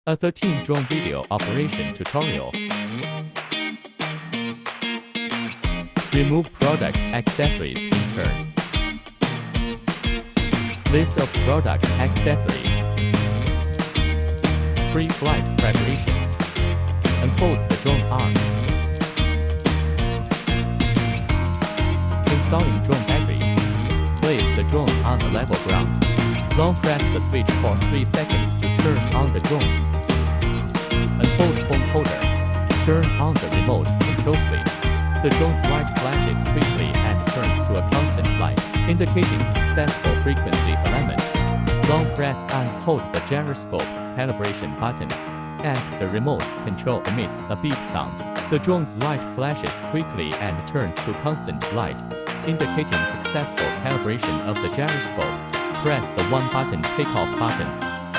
A13 Drone Video Operation Tutorial. Remove product accessories in turn. List of product accessories. Pre-flight preparation. Unfold the drone arm. Installing drone batteries. Place the drone on a level ground. Long press the switch for 3 seconds to turn on the drone. Unfold phone holder. Turn on the remote control switch. The drone's light flashes quickly and turns to a constant light, indicating successful frequency alignment. Long press and hold the gyroscope calibration button, and the remote control emits a beep sound. The drone's light flashes quickly and turns to constant light, indicating successful calibration of the gyroscope. Press the one-button takeoff button.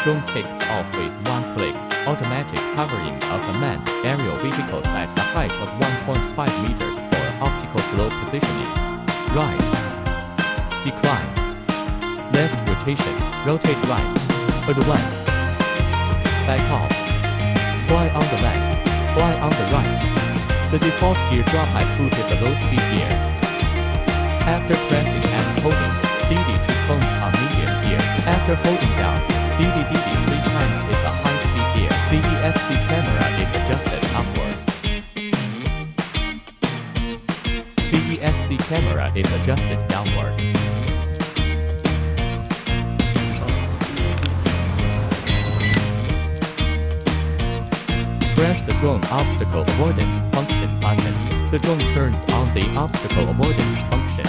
Drone takes off with one click. Automatic hovering of unmanned aerial vehicles at a height of 1.5 meters for optical flow positioning. Rise. Decline. Left rotation. Rotate right. Advance. Back off. Fly on the left. Fly on the right. The default gear drop I put is a low-speed gear. After pressing and holding, DD 2 tones are medium gear. After holding down, DD 3 times is a high-speed gear. The ESC camera is adjusted upwards. The ESC camera is adjusted downward. Press the drone obstacle avoidance function button. The drone turns on the obstacle avoidance function.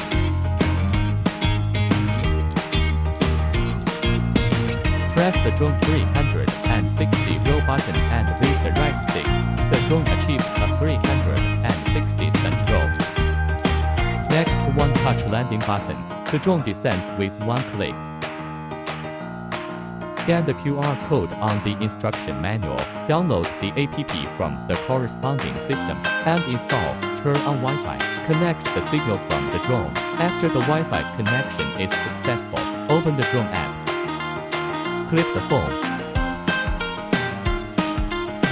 Press the drone 360 roll button and leave the right stick. The drone achieves a 360 stunt roll. Next, one-touch landing button. The drone descends with one click. Scan the QR code on the instruction manual. Download the app from the corresponding system and install. Turn on Wi-Fi. Connect the signal from the drone. After the Wi-Fi connection is successful, open the drone app. Click the phone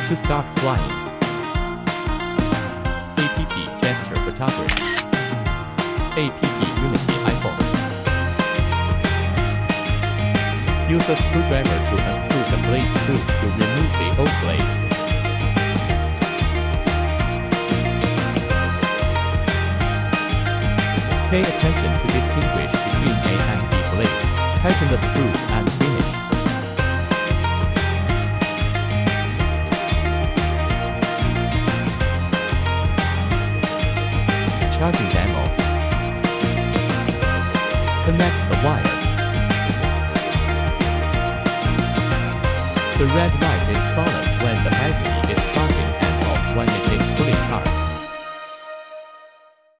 to start flying. App Gesture Photography. App Unity iPhone. Use a screwdriver to unscrew the blade screws to remove the old blade. Pay attention to distinguish between A and B blades. Tighten the screws and finish. Charging demo. Connect the wires. The red light is solid.